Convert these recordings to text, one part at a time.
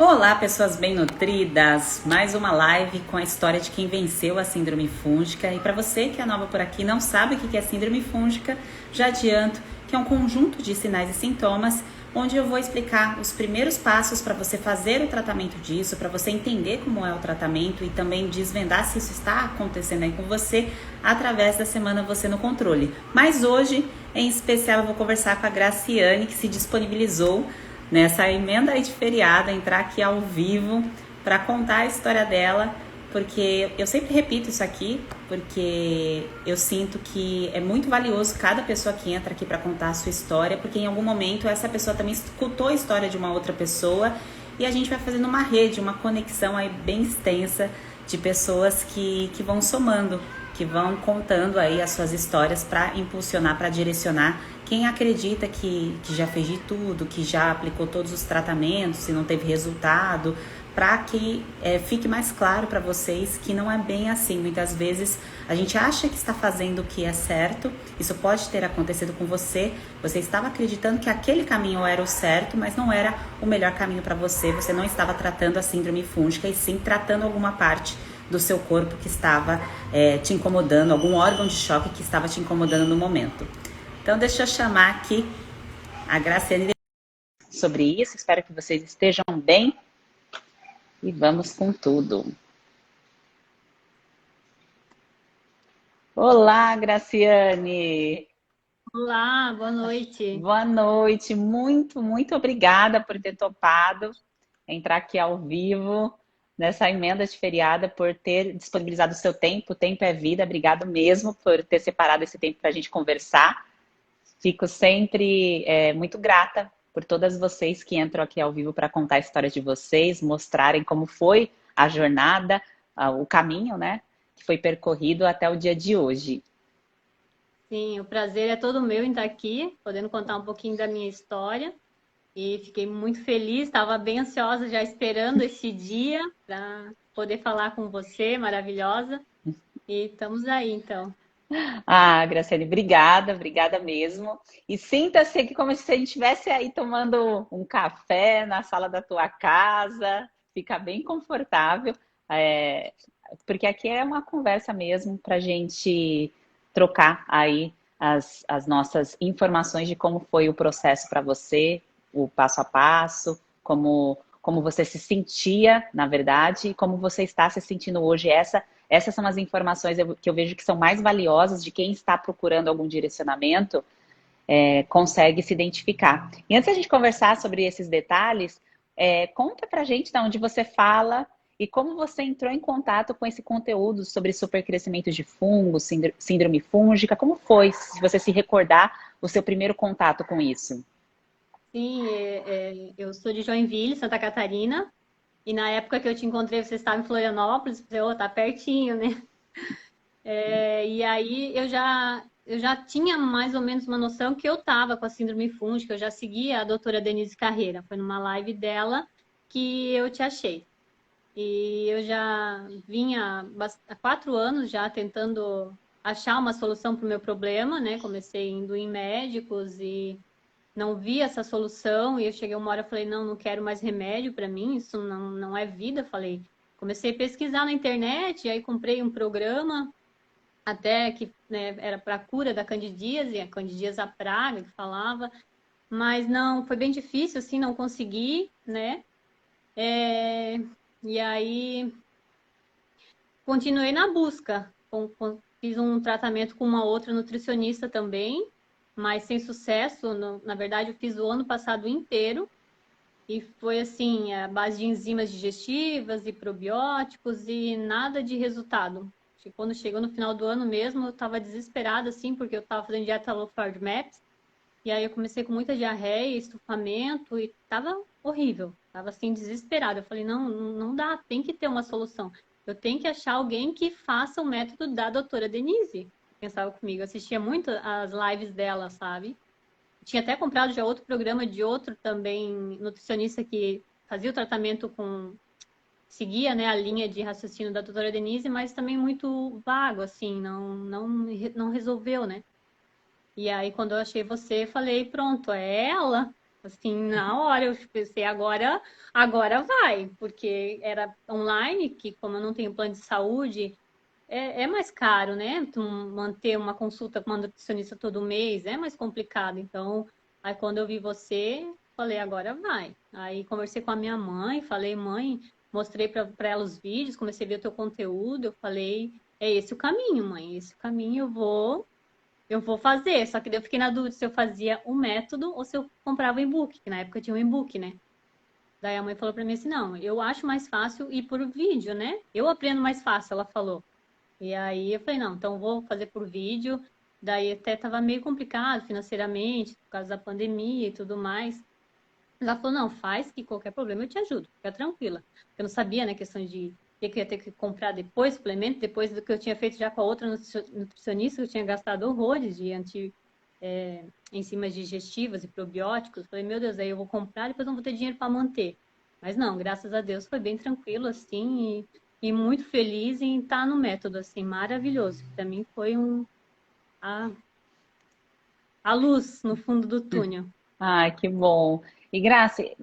Olá, pessoas bem nutridas! Mais uma live com a história de quem venceu a síndrome fúngica. E para você que é nova por aqui e não sabe o que é síndrome fúngica, já adianto que é um conjunto de sinais e sintomas onde eu vou explicar os primeiros passos para você fazer o tratamento disso, para você entender como é o tratamento e também desvendar se isso está acontecendo aí com você através da Semana Você no Controle. Mas hoje, em especial, eu vou conversar com a Graciane, que se disponibilizou nessa emenda aí de feriado, entrar aqui ao vivo para contar a história dela, porque eu sempre repito isso aqui, porque eu sinto que é muito valioso cada pessoa que entra aqui para contar a sua história, porque em algum momento essa pessoa também escutou a história de uma outra pessoa e a gente vai fazendo uma rede, uma conexão aí bem extensa de pessoas que vão somando, que vão contando aí as suas histórias para impulsionar, para direcionar quem acredita que já fez de tudo, que já aplicou todos os tratamentos e não teve resultado, para que fique mais claro para vocês que não é bem assim. Muitas vezes a gente acha que está fazendo o que é certo, isso pode ter acontecido com você, você estava acreditando que aquele caminho era o certo, mas não era o melhor caminho para você, você não estava tratando a síndrome fúngica e sim tratando alguma parte do seu corpo que estava te incomodando, algum órgão de choque que estava te incomodando no momento. Então deixa eu chamar aqui a Graciane sobre isso, espero que vocês estejam bem e vamos com tudo. Olá, Graciane! Olá, boa noite. Boa noite, muito obrigada por ter topado entrar aqui ao vivo nessa emenda de feriado, por ter disponibilizado o seu tempo. O tempo é vida, obrigado mesmo por ter separado esse tempo para a gente conversar. Fico sempre muito grata por todas vocês que entram aqui ao vivo para contar a história de vocês, mostrarem como foi a jornada, o caminho, né, que foi percorrido até o dia de hoje. Sim, o prazer é todo meu em estar aqui, podendo contar um pouquinho da minha história. E fiquei muito feliz, estava bem ansiosa já esperando esse dia para poder falar com você, maravilhosa. E estamos aí, então. Ah, Graciane, obrigada mesmo. E sinta-se aqui como se a gente estivesse aí tomando um café na sala da tua casa, fica bem confortável, é, porque aqui é uma conversa mesmo para a gente trocar aí as nossas informações de como foi o processo para você, o passo a passo, como você se sentia, na verdade, e como você está se sentindo hoje. Essas são as informações que eu vejo que são mais valiosas de quem está procurando algum direcionamento, consegue se identificar. E antes da gente conversar sobre esses detalhes, conta pra gente de onde você fala e como você entrou em contato com esse conteúdo sobre supercrescimento de fungos, síndrome fúngica. Como foi, se você se recordar, o seu primeiro contato com isso? Sim, eu sou de Joinville, Santa Catarina. E na época que eu te encontrei, você estava em Florianópolis. Eu falei, oh, tá pertinho, né? E aí eu já tinha mais ou menos uma noção que eu estava com a síndrome fúngica, eu já seguia a doutora Denise Carreira. Foi numa live dela que eu te achei. E eu já vinha há 4 anos já tentando achar uma solução para o meu problema, né? Comecei indo em médicos e não vi essa solução. E eu cheguei uma hora e falei, não quero mais remédio para mim, isso não é vida. Falei, comecei a pesquisar na internet, e aí comprei um programa até que, né, era para cura da candidíase, a candidíase a praga que falava, mas não, foi bem difícil, assim, não consegui, né? É, e aí continuei na busca, fiz um tratamento com uma outra nutricionista também, mas sem sucesso. Na verdade, eu fiz o ano passado inteiro e foi assim, a base de enzimas digestivas e probióticos e nada de resultado. Quando chegou no final do ano mesmo, eu estava desesperada, assim, porque eu estava fazendo dieta low FODMAPs, e aí eu comecei com muita diarreia, estufamento, e estava horrível. Estava assim, desesperada. Eu falei, não dá, tem que ter uma solução. Eu tenho que achar alguém que faça o método da doutora Denise. Pensava comigo, eu assistia muito as lives dela, sabe? Tinha até comprado já outro programa de outro também nutricionista que fazia o tratamento com seguia, né, a linha de raciocínio da doutora Denise, mas também muito vago, assim, não resolveu, né? E aí, quando eu achei você, falei, pronto, é ela. Assim, na hora eu pensei, agora vai, porque era online, que como eu não tenho plano de saúde, é mais caro, né? Tu manter uma consulta com uma nutricionista todo mês é mais complicado. Então, aí quando eu vi você, falei, agora vai. Aí conversei com a minha mãe, falei, mãe, mostrei para ela os vídeos, comecei a ver o teu conteúdo, eu falei, é esse o caminho, mãe, esse o caminho eu vou fazer. Só que daí eu fiquei na dúvida se eu fazia um método ou se eu comprava o e-book, que na época tinha um e-book, né? Daí a mãe falou para mim assim, não, eu acho mais fácil ir por vídeo, né? Eu aprendo mais fácil, ela falou. E aí eu falei, não, então vou fazer por vídeo. Daí até estava meio complicado financeiramente, por causa da pandemia e tudo mais. Mas ela falou, não, faz que qualquer problema eu te ajudo, fica tranquila. Eu não sabia, né, questão de que eu ia ter que comprar depois suplemento, depois do que eu tinha feito já com a outra nutricionista, que eu tinha gastado horrores de enzimas digestivas e probióticos. Falei, meu Deus, aí eu vou comprar, depois não vou ter dinheiro para manter. Mas não, graças a Deus foi bem tranquilo, assim, e muito feliz em estar no método, assim, maravilhoso. Para mim foi a, a luz no fundo do túnel. Ai, que bom. E Grace,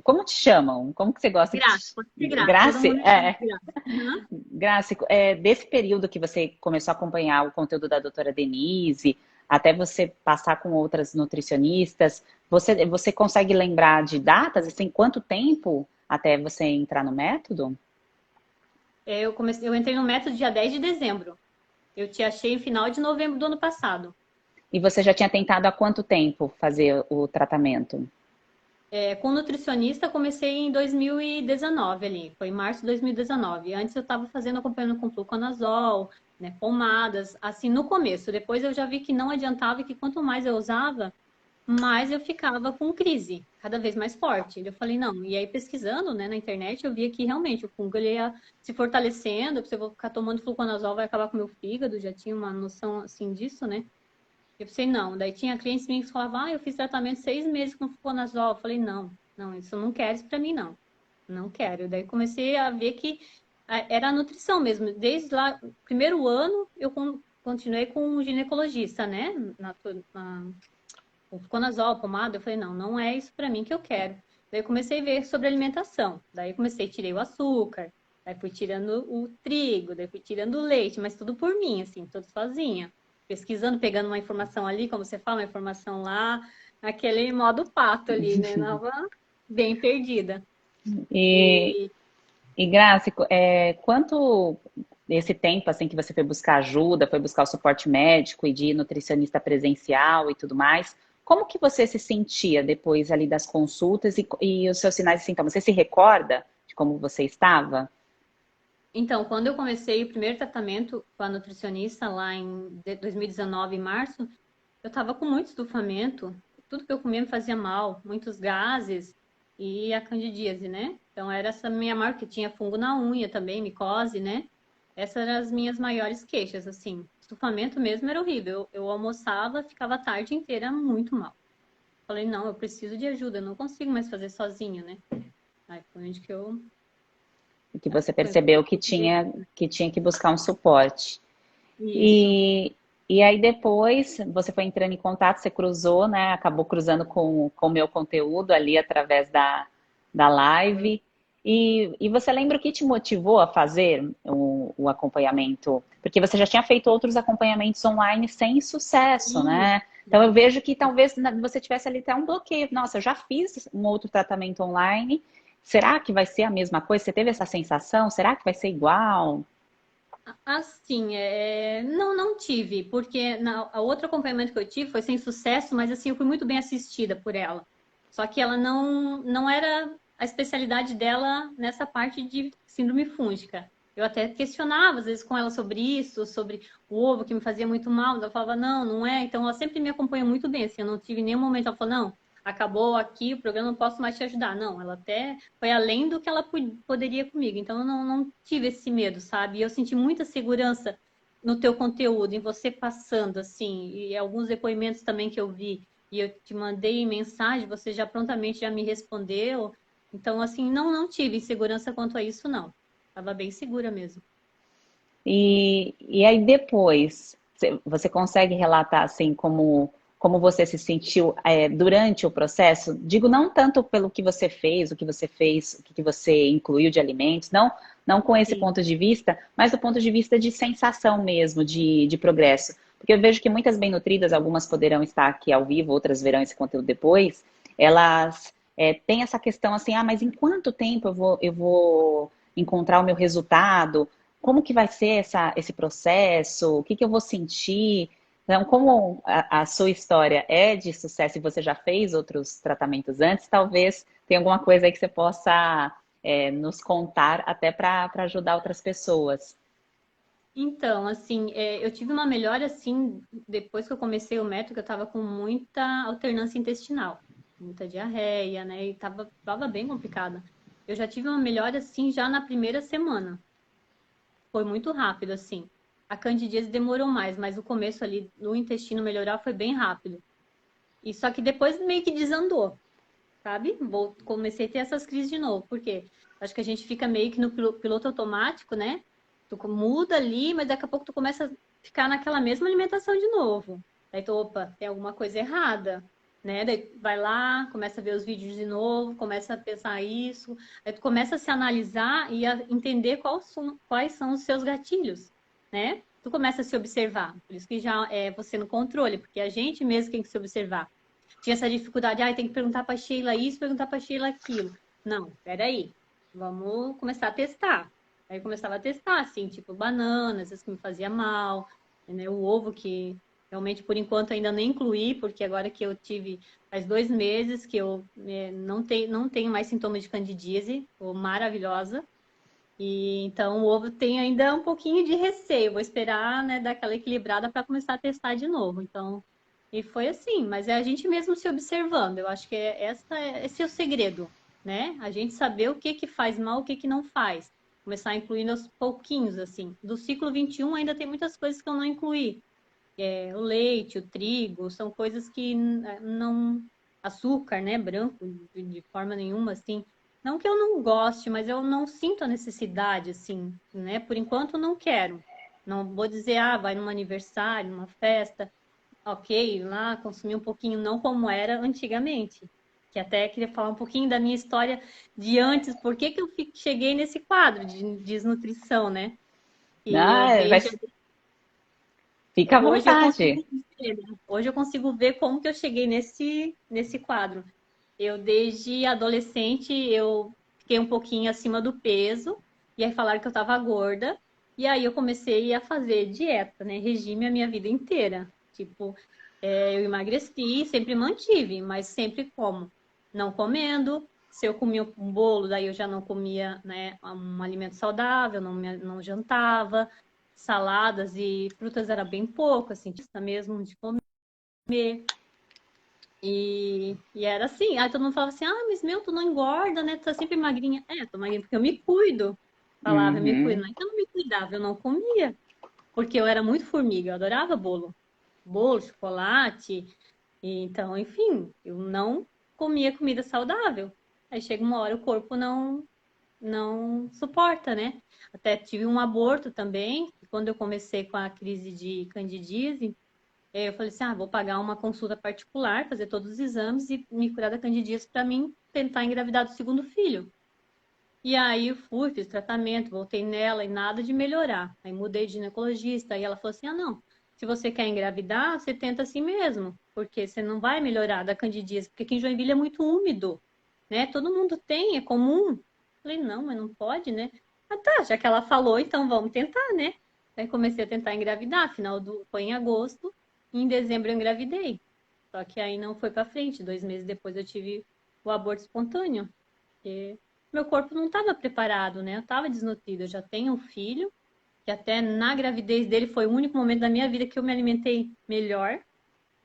como te chamam? Como que você gosta que Graça, te... pode ser graça, todo Grace? mundo me chama de graça. Uhum. Grace, desse período que você começou a acompanhar o conteúdo da doutora Denise, até você passar com outras nutricionistas, você consegue lembrar de datas? Assim, quanto tempo até você entrar no método? Eu entrei no método dia 10 de dezembro. Eu te achei em final de novembro do ano passado. E você já tinha tentado há quanto tempo fazer o tratamento? Com nutricionista, comecei em 2019 ali, foi em março de 2019. Antes eu estava fazendo acompanhando com fluconazol, né, pomadas, assim no começo. Depois eu já vi que não adiantava e que quanto mais eu usava, mais eu ficava com crise, cada vez mais forte. Eu falei, não. E aí pesquisando, né, na internet, eu via que realmente o fungo ele ia se fortalecendo, se eu vou ficar tomando fluconazol vai acabar com o meu fígado, já tinha uma noção assim disso, né? Eu pensei, não. Daí tinha clientes minhas que falavam, eu fiz tratamento 6 meses com fluconazol. Eu falei, não, não, isso eu não quero isso pra mim, não. Não quero. Daí comecei a ver que era a nutrição mesmo. Desde lá, primeiro ano, eu continuei com um ginecologista, né? Com fluconazol, pomada. Eu falei, não, não é isso pra mim que eu quero. Daí comecei a ver sobre alimentação. Daí comecei, tirei o açúcar. Daí fui tirando o trigo, daí fui tirando o leite, mas tudo por mim, assim, tudo sozinha pesquisando, pegando uma informação ali, como você fala, uma informação lá, aquele modo pato ali, né? Nova bem perdida. E, E e Grace, quanto esse tempo assim que você foi buscar ajuda, foi buscar o suporte médico e de nutricionista presencial e tudo mais, como que você se sentia depois ali das consultas e os seus sinais e sintomas? Você se recorda de como você estava? então, quando eu comecei o primeiro tratamento com a nutricionista lá em 2019, em março, eu estava com muito estufamento, tudo que eu comia me fazia mal, muitos gases e a candidíase, né? Então era essa minha marca, que tinha fungo na unha também, micose, né? Essas eram as minhas maiores queixas, assim. Estufamento mesmo era horrível. Eu almoçava, ficava a tarde inteira muito mal. Falei, não, eu preciso de ajuda, eu não consigo mais fazer sozinha, né? Aí foi onde que eu. Que você Foi onde percebeu eu procurei. que tinha que buscar um suporte. Isso. E, e aí depois você foi entrando em contato, você cruzou, né? Acabou cruzando com o meu conteúdo ali através da live. E você lembra o que te motivou a fazer o acompanhamento? Porque você já tinha feito outros acompanhamentos online sem sucesso, Sim. né? Então eu vejo que talvez você tivesse ali até um bloqueio. Nossa, eu já fiz um outro tratamento online. Será que vai ser a mesma coisa? Você teve essa sensação? Será que vai ser igual? Assim, não tive, porque a outro acompanhamento que eu tive foi sem sucesso, mas assim, eu fui muito bem assistida por ela. Só que ela não era a especialidade dela nessa parte de síndrome fúngica. Eu até questionava, às vezes, com ela sobre isso, sobre o ovo que me fazia muito mal. Ela falava, não, não é. Então, ela sempre me acompanha muito bem. Assim, eu não tive nenhum momento. Ela falou, não, acabou aqui, o programa não posso mais te ajudar. Não, ela até foi além do que ela poderia comigo. Então, eu não tive esse medo, sabe? E eu senti muita segurança no teu conteúdo, em você passando, assim, e alguns depoimentos também que eu vi, e eu te mandei mensagem, você já prontamente já me respondeu. Então, assim, não tive insegurança quanto a isso, não. Tava bem segura mesmo. E aí depois, você consegue relatar assim como como você se sentiu durante o processo? Digo, não tanto pelo que você fez, o que você incluiu de alimentos, não com esse Sim. ponto de vista, mas do ponto de vista de sensação mesmo, de progresso. Porque eu vejo que muitas bem nutridas, algumas poderão estar aqui ao vivo, outras verão esse conteúdo depois, elas têm essa questão assim, mas em quanto tempo eu vou encontrar o meu resultado? Como que vai ser esse processo? O que que eu vou sentir? Então, como a sua história é de sucesso e você já fez outros tratamentos antes, talvez tenha alguma coisa aí que você possa nos contar até para ajudar outras pessoas. Então, assim, eu tive uma melhora, assim, depois que eu comecei o método, eu tava com muita alternância intestinal, muita diarreia, né? E tava bem complicada. Eu já tive uma melhora, assim, já na primeira semana. Foi muito rápido, assim. A candidíase demorou mais, mas o começo ali no intestino melhorar foi bem rápido. E só que depois meio que desandou, sabe? Comecei a ter essas crises de novo. Por quê? Acho que a gente fica meio que no piloto automático, né? Tu muda ali, mas daqui a pouco tu começa a ficar naquela mesma alimentação de novo. Daí tu, opa, tem alguma coisa errada, né? Daí vai lá, começa a ver os vídeos de novo, começa a pensar isso. Aí tu começa a se analisar e a entender quais são os seus gatilhos, né? Tu começa a se observar. Por isso que já é você no controle, porque a gente mesmo tem que se observar. Tinha essa dificuldade, tem que perguntar para Sheila isso, perguntar para Sheila aquilo. Não, peraí, vamos começar a testar. Aí eu começava a testar, assim, tipo bananas, as que me fazia mal, né? O ovo que realmente por enquanto ainda nem incluí, porque agora que eu tive faz 2 meses que eu não tenho mais sintomas de candidíase, tô maravilhosa. E então o ovo tem ainda um pouquinho de receio. Vou esperar, né, dar aquela equilibrada para começar a testar de novo. Então, e foi assim, mas é a gente mesmo se observando. Eu acho que esse é o segredo, né? A gente saber o que que faz mal, o que que não faz. Começar a incluir aos pouquinhos, assim. Do ciclo 21 ainda tem muitas coisas que eu não incluí. O leite, o trigo, são coisas que não. Açúcar, né? Branco, de forma nenhuma, assim. Não que eu não goste, mas eu não sinto a necessidade, assim, né? Por enquanto, não quero. Não vou dizer, vai num aniversário, numa festa, ok, lá consumir um pouquinho, não como era antigamente. Que até queria falar um pouquinho da minha história de antes, por que que eu cheguei nesse quadro de desnutrição, né? E eu Ah, desde fica à hoje eu consigo vontade. ver, né? Hoje eu consigo ver como que eu cheguei nesse quadro. Eu, desde adolescente, eu fiquei um pouquinho acima do peso, e aí falaram que eu tava gorda, e aí eu comecei a fazer dieta, né? Regime a minha vida inteira. Tipo, eu emagreci, sempre mantive, mas sempre como? Não comendo. Se eu comia um bolo, daí eu já não comia, né, um alimento saudável, não jantava. Saladas e frutas era bem pouco, assim, mesmo de comer. E era assim, aí todo mundo falava assim, mas meu, tu não engorda, né? Tu tá sempre magrinha. Tô magrinha porque eu me cuido. Falava, eu me cuido. Uhum. Não é que eu não me cuidava, eu não comia. Porque eu era muito formiga, eu adorava bolo. Bolo, chocolate. E, então, enfim, eu não comia comida saudável. Aí chega uma hora o corpo não suporta, né? Até tive um aborto também, quando eu comecei com a crise de candidíase, eu falei assim, vou pagar uma consulta particular, fazer todos os exames e me curar da candidíase para mim tentar engravidar do segundo filho. E aí eu fui, fiz tratamento, voltei nela e nada de melhorar. Aí mudei de ginecologista, e ela falou assim, não, se você quer engravidar, você tenta assim mesmo, porque você não vai melhorar da candidíase, porque aqui em Joinville é muito úmido, né? Todo mundo tem, é comum. Falei, não, mas não pode, né? Tá, já que ela falou, então vamos tentar, né? Aí comecei a tentar engravidar, foi em agosto, e em dezembro eu engravidei. Só que aí não foi para frente. 2 meses depois eu tive o aborto espontâneo, porque meu corpo não estava preparado, né? Eu estava desnutrida. Eu já tenho um filho, que até na gravidez dele foi o único momento da minha vida que eu me alimentei melhor,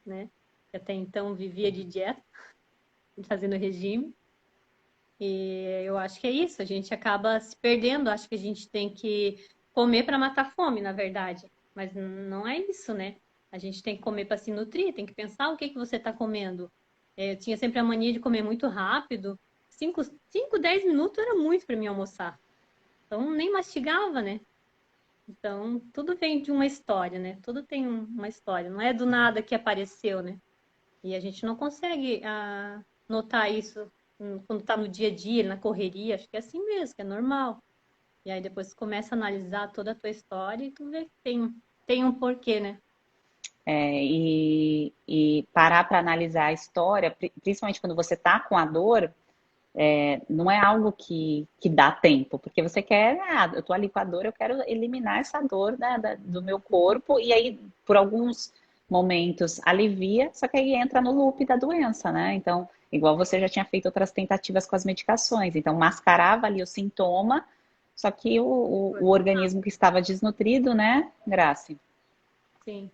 né? Até então vivia de dieta, fazendo regime. E eu acho que é isso, a gente acaba se perdendo, acho que a gente tem que comer para matar fome, na verdade. Mas não é isso, né? A gente tem que comer para se nutrir, tem que pensar o que que você está comendo. Eu tinha sempre a mania de comer muito rápido. 10 minutos era muito para mim almoçar. Então nem mastigava, né? Então tudo vem de uma história, né? Tudo tem uma história. Não é do nada que apareceu, né? E a gente não consegue notar isso quando está no dia a dia, na correria. Acho que é assim mesmo, que é normal. E aí depois tu começa a analisar toda a tua história e tu vê que tem um porquê, né? E parar para analisar a história, principalmente quando você tá com a dor, não é algo que dá tempo, porque você quer, eu tô ali com a dor, eu quero eliminar essa dor do meu corpo, e aí, por alguns momentos, alivia, só que aí entra no loop da doença, né? Então, igual você já tinha feito outras tentativas com as medicações, então mascarava ali o sintoma, só que o organismo que estava desnutrido, né, Grace? Sim,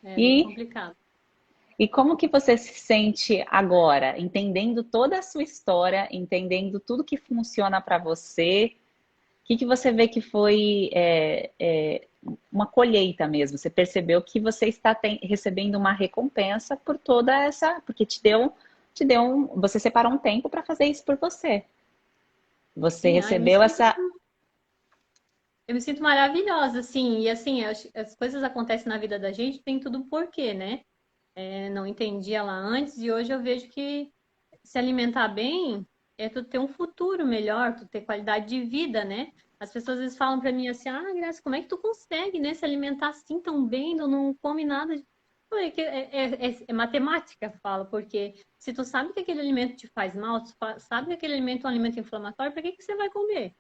é bem E complicado. E como que você se sente agora, entendendo toda a sua história, entendendo tudo que funciona para você? O que você vê que foi uma colheita mesmo? Você percebeu que você está recebendo uma recompensa por toda essa, porque você separou um tempo para fazer isso por você. Você Sim, recebeu essa. eu me sinto maravilhosa, assim, e assim, as coisas acontecem na vida da gente, tem tudo um porquê, né? Não entendia lá antes e hoje eu vejo que se alimentar bem é tu ter um futuro melhor, tu ter qualidade de vida, né? As pessoas às vezes falam pra mim assim, Graça, como é que tu consegue, né, se alimentar assim tão bem, tu não come nada? Falei que é matemática, falo, porque se tu sabe que aquele alimento te faz mal, sabe que aquele alimento é um alimento inflamatório, pra que você vai comer?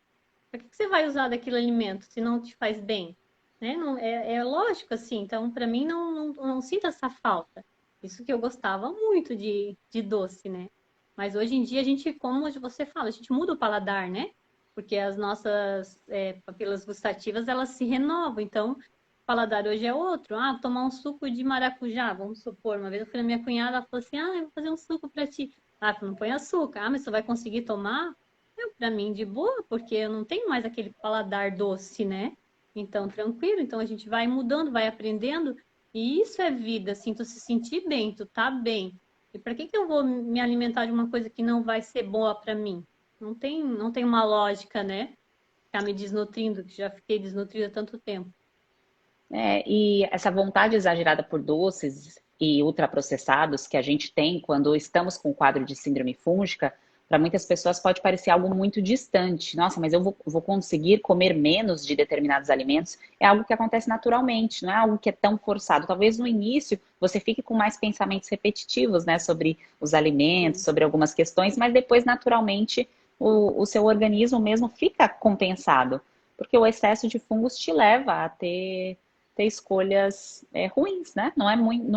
Pra que você vai usar daquele alimento se não te faz bem? Né? Não, é lógico assim, então pra mim não sinto essa falta. Isso que eu gostava muito de doce, né? Mas hoje em dia a gente, como você fala, a gente muda o paladar, né? Porque as nossas papilas gustativas, elas se renovam. Então, o paladar hoje é outro. Tomar um suco de maracujá, vamos supor. Uma vez eu fui na minha cunhada, ela falou assim, eu vou fazer um suco pra ti. Não põe açúcar. Mas você vai conseguir tomar? Pra mim, de boa, porque eu não tenho mais aquele paladar doce, né? Então, tranquilo. Então, a gente vai mudando, vai aprendendo. E isso é vida, assim, tu se sentir bem, tu tá bem. E para que eu vou me alimentar de uma coisa que não vai ser boa para mim? Não tem uma lógica, né? Ficar me desnutrindo, que já fiquei desnutrida há tanto tempo. E essa vontade exagerada por doces e ultraprocessados que a gente tem quando estamos com o quadro de síndrome fúngica, para muitas pessoas pode parecer algo muito distante. Nossa, mas eu vou conseguir comer menos de determinados alimentos. É algo que acontece naturalmente, não é algo que é tão forçado. Talvez no início você fique com mais pensamentos repetitivos, né, sobre os alimentos, Sim, sobre algumas questões, mas depois, naturalmente, o seu organismo mesmo fica compensado. Porque o excesso de fungos te leva a ter escolhas ruins, né? Não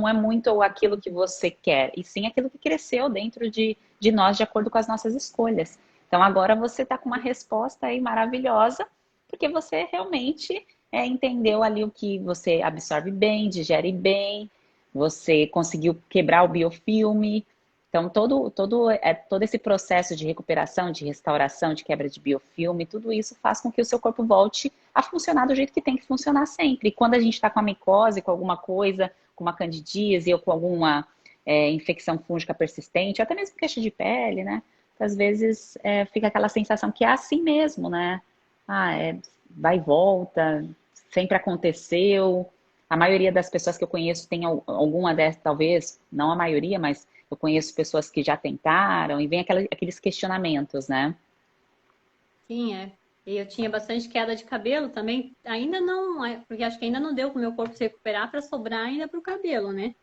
é muito aquilo que você quer, e sim aquilo que cresceu dentro de nós de acordo com as nossas escolhas. Então agora você está com uma resposta aí maravilhosa, porque você realmente entendeu ali o que você absorve bem, digere bem, você conseguiu quebrar o biofilme. Então, todo esse processo de recuperação, de restauração, de quebra de biofilme, tudo isso faz com que o seu corpo volte a funcionar do jeito que tem que funcionar sempre. E quando a gente está com a micose, com alguma coisa, com uma candidíase ou com alguma infecção fúngica persistente, ou até mesmo queixa de pele, né? Às vezes fica aquela sensação que é assim mesmo, né? Vai e volta, sempre aconteceu. A maioria das pessoas que eu conheço tem alguma dessas, talvez, não a maioria, mas eu conheço pessoas que já tentaram e vem aqueles questionamentos, né? sim, é. E eu tinha bastante queda de cabelo também. Ainda não, porque acho que ainda não deu para o meu corpo se recuperar para sobrar ainda para o cabelo, né?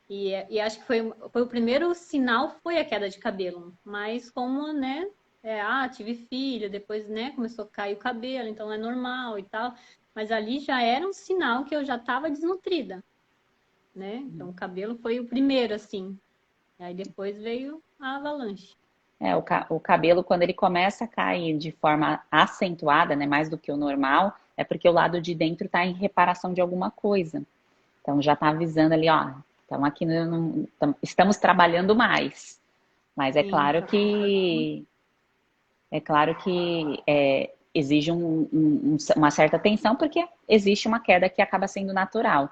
E acho que foi o primeiro sinal foi a queda de cabelo. Mas como, né? Tive filho, depois, né, começou a cair o cabelo, então é normal e tal. Mas ali já era um sinal que eu já estava desnutrida, né? Então o cabelo foi o primeiro, assim. Aí depois veio a avalanche. O cabelo, quando ele começa a cair de forma acentuada, né, mais do que o normal, é porque o lado de dentro está em reparação de alguma coisa. Então já está avisando ali, ó, então aqui estamos trabalhando mais. Mas Sim, tá precisando. é claro que exige uma certa atenção, porque existe uma queda que acaba sendo natural.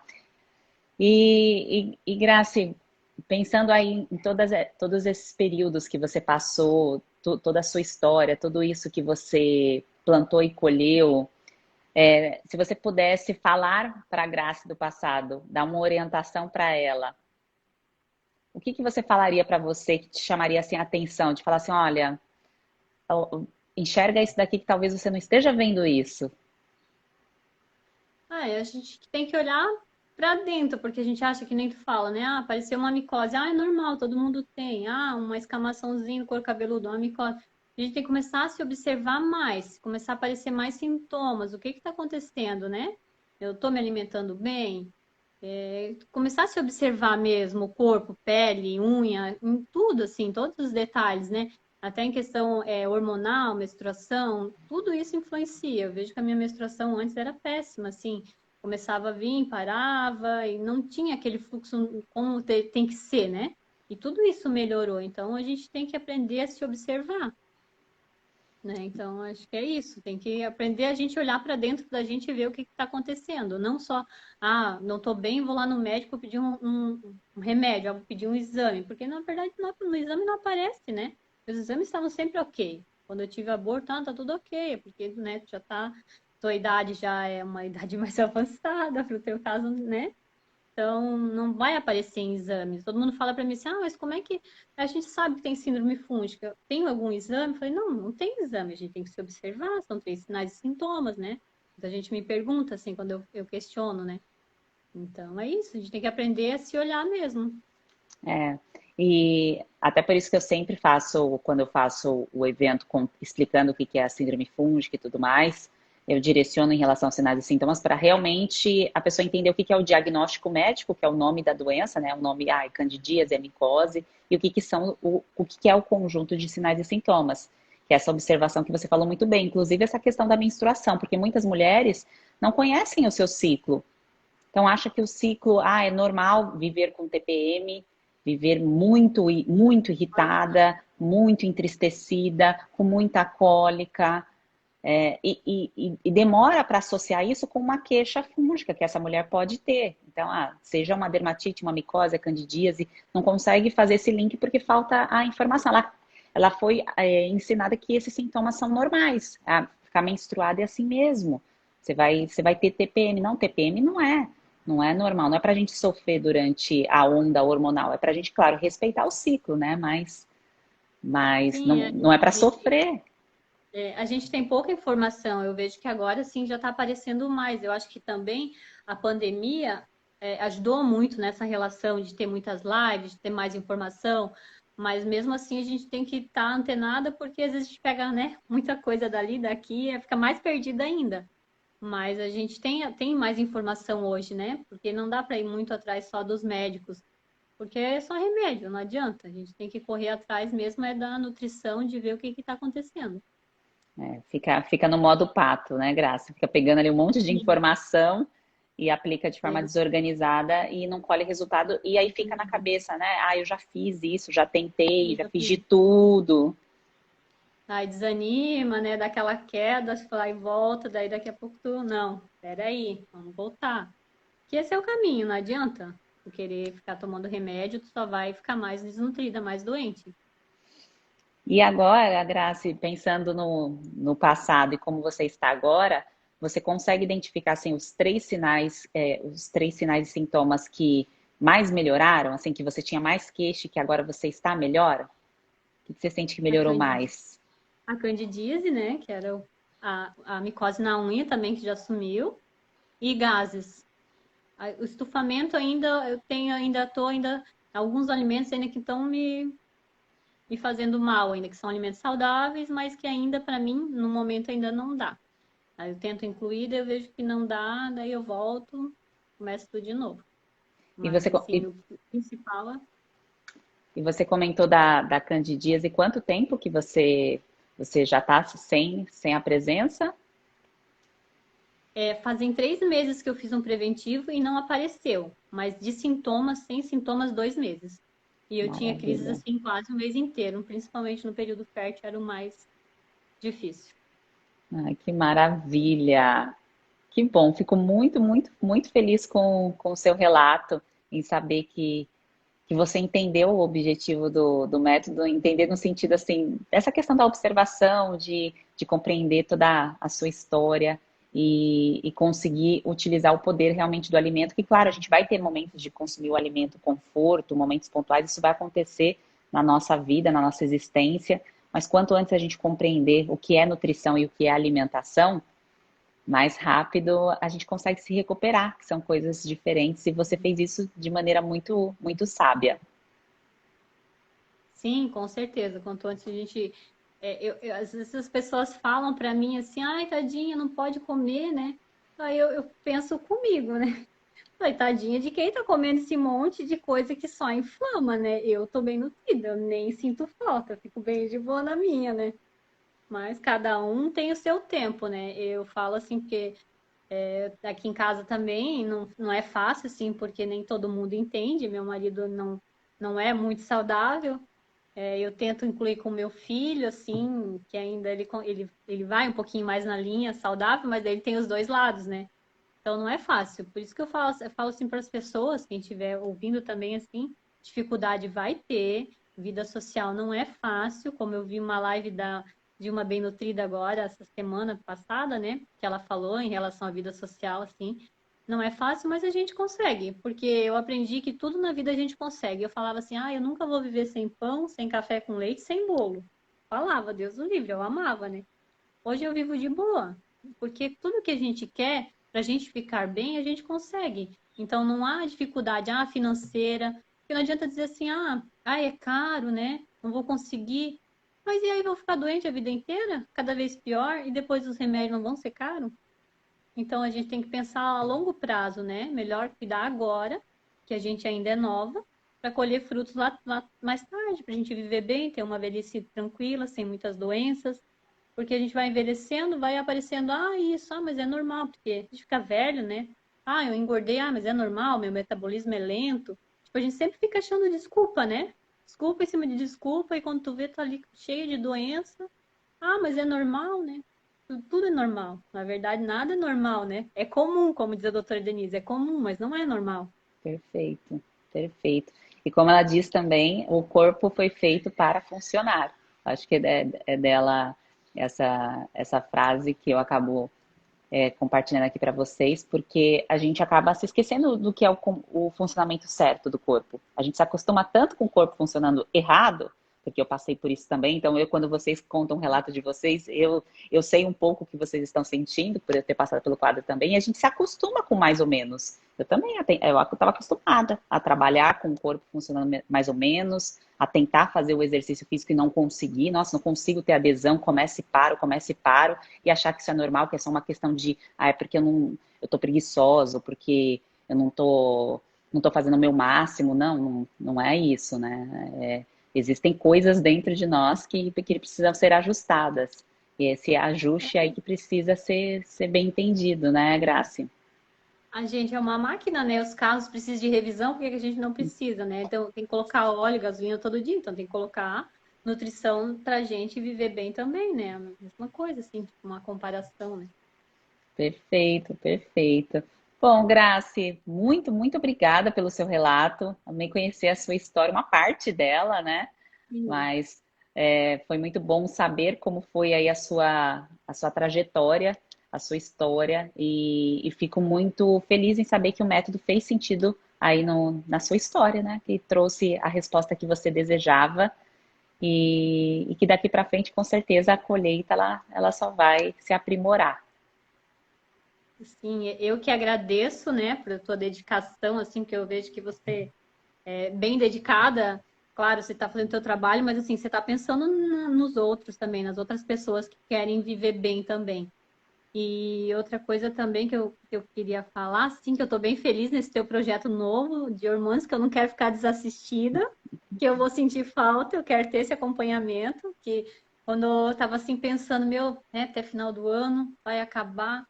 E Grace, pensando aí em todos esses períodos que você passou, toda a sua história, tudo isso que você plantou e colheu, se você pudesse falar para a Grace do passado, dar uma orientação para ela, o que que você falaria para você que te chamaria assim a atenção, de falar assim, olha, enxerga isso daqui que talvez você não esteja vendo isso. Ah, a gente tem que olhar pra dentro, porque a gente acha que nem tu fala, né? Ah, apareceu uma micose. Ah, é normal, todo mundo tem. Ah, uma escamaçãozinha no couro cabeludo, uma micose. A gente tem que começar a se observar mais, começar a aparecer mais sintomas. O que que tá acontecendo, né? Eu tô me alimentando bem? Começar a se observar mesmo, o corpo, pele, unha, em tudo, assim, todos os detalhes, né? Até em questão hormonal, menstruação, tudo isso influencia. Eu vejo que a minha menstruação antes era péssima, assim, começava a vir, parava e não tinha aquele fluxo como tem que ser, né? E tudo isso melhorou. Então a gente tem que aprender a se observar, né? Então, acho que é isso. Tem que aprender a gente olhar para dentro da gente e ver o que está acontecendo. Não só, ah, não estou bem, vou lá no médico pedir um remédio, vou pedir um exame. Porque, na verdade, no exame não aparece, né? Os exames estavam sempre ok. Quando eu tive aborto, tá tudo ok. Porque, né, já tá, tua idade já é uma idade mais avançada, para o teu caso, né? Então, não vai aparecer em exames. Todo mundo fala para mim assim: ah, mas como é que a gente sabe que tem síndrome fúngica? Tem algum exame? Eu falei: não, não tem exame, a gente tem que se observar, são três sinais e sintomas, né? Muita gente me pergunta assim, quando eu questiono, né? Então, é isso, a gente tem que aprender a se olhar mesmo. É, e até por isso que eu sempre faço, quando eu faço o evento explicando o que que é a síndrome fúngica e tudo mais, eu direciono em relação aos sinais e sintomas para realmente a pessoa entender o que que é o diagnóstico médico, que é o nome da doença, né? O nome, candidíase, é micose, e o que que são, o que que é o conjunto de sinais e sintomas, que é essa observação que você falou muito bem, inclusive essa questão da menstruação, porque muitas mulheres não conhecem o seu ciclo. Então, acha que o ciclo, é normal viver com TPM, viver muito irritada, muito entristecida, com muita cólica, e demora para associar isso com uma queixa fúngica que essa mulher pode ter. Então, seja uma dermatite, uma micose, a candidíase, não consegue fazer esse link porque falta a informação. Ela foi ensinada que esses sintomas são normais. Ficar menstruada é assim mesmo. Você vai ter TPM. Não, TPM não é. Não é normal. Não é para a gente sofrer durante a onda hormonal. É para a gente, claro, respeitar o ciclo, né? Mas Sim, não é para sofrer. a gente tem pouca informação. Eu vejo que agora sim já está aparecendo mais. Eu acho que também a pandemia ajudou muito nessa relação de ter muitas lives, de ter mais informação. Mas mesmo assim a gente tem que estar antenada porque às vezes a gente pega, né, muita coisa dali, daqui, e fica mais perdida ainda. Mas a gente tem mais informação hoje, né? Porque não dá para ir muito atrás só dos médicos, porque é só remédio, não adianta. A gente tem que correr atrás mesmo da nutrição, de ver o que está acontecendo. Fica no modo pato, né, Graça? Fica pegando ali um monte de Sim, informação e aplica de forma sim. desorganizada e não colhe resultado. E aí fica na cabeça, né? Eu já fiz isso, já tentei, Sim, já já fiz de fiz. tudo. Aí desanima, né? Dá aquela queda, você vai e volta, daí daqui a pouco tu, não, peraí, vamos voltar. Que esse é o caminho, não adianta tu querer ficar tomando remédio, tu só vai ficar mais desnutrida, mais doente. E agora, Grace, pensando no passado e como você está agora, você consegue identificar assim, os três sinais e sintomas que mais melhoraram, assim, que você tinha mais queixa e que agora você está melhor? O que você sente que A melhorou candidíase, mais? a candidíase, né? Que era a micose na unha também, que já sumiu. E gases. O estufamento ainda, eu tenho, alguns alimentos ainda que estão me fazendo mal, ainda que são alimentos saudáveis, mas que ainda, para mim, no momento ainda não dá. Aí eu tento incluir, daí eu vejo que não dá, daí eu volto, começo tudo de novo. E Mas, você, assim, o principal E você comentou da candidíase, quanto tempo que você já está sem a presença? fazem 3 meses que eu fiz um preventivo e não apareceu, mas de sintomas, sem sintomas, 2 meses. E eu tinha crises Maravilha. assim quase o mês inteiro, principalmente no período fértil, era o mais difícil. Ai, que maravilha. Que bom. Fico muito, muito, muito feliz com o seu relato, em saber que você entendeu o objetivo do método, entender no sentido assim, dessa questão da observação, de compreender toda a sua história e conseguir utilizar o poder realmente do alimento, que claro, a gente vai ter momentos de consumir o alimento conforto, momentos pontuais, isso vai acontecer na nossa vida, na nossa existência, mas quanto antes a gente compreender o que é nutrição e o que é alimentação, mais rápido a gente consegue se recuperar, que são coisas diferentes, e você fez isso de maneira muito, muito sábia. Sim, com certeza. Quanto antes a gente. Às vezes as pessoas falam para mim assim, ai, tadinha, não pode comer, né? Aí eu penso comigo, né? Falei, tadinha de quem tá comendo esse monte de coisa que só inflama, né? Eu tô bem nutrida, eu nem sinto falta, fico bem de boa na minha, né? Mas cada um tem o seu tempo, né? Eu falo assim, porque aqui em casa também não é fácil, assim, porque nem todo mundo entende. Meu marido não é muito saudável. Eu tento incluir com meu filho, assim, que ainda ele vai um pouquinho mais na linha saudável, mas ele tem os dois lados, né? Então não é fácil. Por isso que eu falo assim para as pessoas, quem estiver ouvindo também, assim, dificuldade vai ter, vida social não é fácil, como eu vi uma live de uma bem nutrida agora, essa semana passada, né? Que ela falou em relação à vida social, assim. Não é fácil, mas a gente consegue, porque eu aprendi que tudo na vida a gente consegue. Eu falava assim, eu nunca vou viver sem pão, sem café com leite, sem bolo. Falava, Deus o livre, eu amava, né? Hoje eu vivo de boa, porque tudo que a gente quer, para a gente ficar bem, a gente consegue. Então não há dificuldade, financeira, porque não adianta dizer assim, é caro, né? Não vou conseguir. Mas e aí vou ficar doente a vida inteira, cada vez pior, e depois os remédios não vão ser caros? Então a gente tem que pensar a longo prazo, né? Melhor cuidar agora, que a gente ainda é nova, para colher frutos lá mais tarde, para a gente viver bem, ter uma velhice tranquila, sem muitas doenças. Porque a gente vai envelhecendo, vai aparecendo, isso, mas é normal, porque a gente fica velho, né? Eu engordei, mas é normal, meu metabolismo é lento. Tipo, a gente sempre fica achando desculpa, né? Desculpa em cima de desculpa, e quando tu vê, tá ali cheio de doença. Mas é normal, né? Tudo é normal. Na verdade, nada é normal, né? É comum, como diz a doutora Denise, é comum, mas não é normal. Perfeito, perfeito. E como ela diz também, o corpo foi feito para funcionar. Acho que é dela essa frase que eu acabo compartilhando aqui para vocês, porque a gente acaba se esquecendo do que é o funcionamento certo do corpo. A gente se acostuma tanto com o corpo funcionando errado, porque eu passei por isso também. Então, quando vocês contam um relato de vocês, eu sei um pouco o que vocês estão sentindo, por eu ter passado pelo quadro também, e a gente se acostuma com mais ou menos. Eu também, eu estava acostumada a trabalhar com o corpo funcionando mais ou menos, a tentar fazer o exercício físico e não conseguir. Nossa, não consigo ter adesão, começo e paro, e achar que isso é normal, que é só uma questão de, é porque eu tô preguiçosa, ou porque eu não tô fazendo o meu máximo. Não é isso, né? Existem coisas dentro de nós que precisam ser ajustadas. E esse ajuste aí que precisa ser bem entendido, né, Grace? A gente é uma máquina, né? Os carros precisam de revisão, por que que a gente não precisa, né? Então tem que colocar óleo, gasolina todo dia, então tem que colocar nutrição pra gente viver bem também, né? A mesma coisa, assim, tipo uma comparação, né? Perfeito, perfeito. Bom, Grace, muito, muito obrigada pelo seu relato. Também conhecer a sua história, uma parte dela, né? Sim. Mas foi muito bom saber como foi aí a sua trajetória, a sua história, e fico muito feliz em saber que o método fez sentido aí na sua história, né? Que trouxe a resposta que você desejava e que daqui para frente, com certeza, a colheita ela só vai se aprimorar. Sim, eu que agradeço, né, por tua dedicação, assim, que eu vejo que você é bem dedicada. Claro, você está fazendo o teu trabalho, mas assim, você está pensando nos outros também, nas outras pessoas que querem viver bem também. E outra coisa também que eu queria falar, sim, que eu estou bem feliz nesse teu projeto novo de hormônios, que eu não quero ficar desassistida, que eu vou sentir falta, eu quero ter esse acompanhamento, que quando eu estava assim pensando, né, até final do ano vai acabar.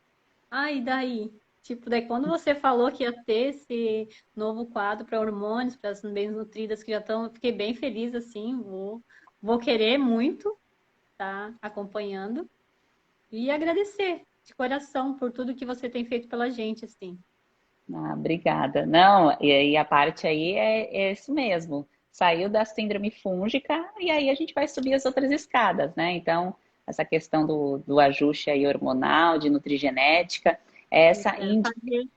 E daí? Tipo, daí quando você falou que ia ter esse novo quadro para hormônios, para as bem nutridas que já estão, eu fiquei bem feliz assim, vou querer muito estar acompanhando e agradecer de coração por tudo que você tem feito pela gente, assim. Ah, obrigada. Não, e aí a parte aí é isso mesmo. Saiu da síndrome fúngica e aí a gente vai subir as outras escadas, né? Então, essa questão do ajuste aí hormonal, de nutrigenética, é Eu quero fazer.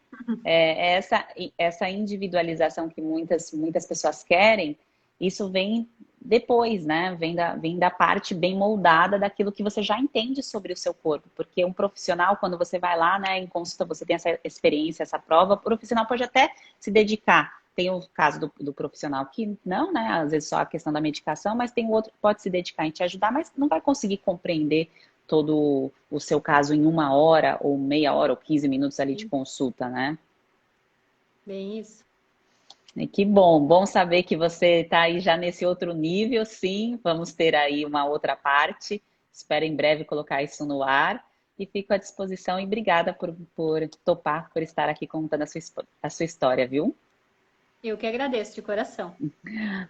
essa individualização que muitas pessoas querem, isso vem depois, né? Vem da parte bem moldada daquilo que você já entende sobre o seu corpo. Porque um profissional, quando você vai lá, né, em consulta, você tem essa experiência, essa prova, o profissional pode até se dedicar. Tem o caso do profissional que não, né? Às vezes só a questão da medicação, mas tem o outro que pode se dedicar em te ajudar, mas não vai conseguir compreender todo o seu caso em 1 hora, ou meia hora, ou 15 minutos ali de consulta, né? Bem isso. E que bom, bom saber que você está aí já nesse outro nível, sim. Vamos ter aí uma outra parte. Espero em breve colocar isso no ar. E fico à disposição e obrigada por topar, por estar aqui contando a sua história, viu? Eu que agradeço de coração.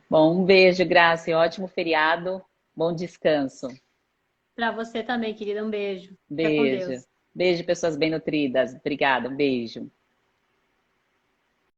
Bom, um beijo, Graça, e ótimo feriado. Bom descanso. Para você também, querida, um beijo. Fica com Beijo. Deus. Beijo, pessoas bem nutridas. Obrigada, um beijo.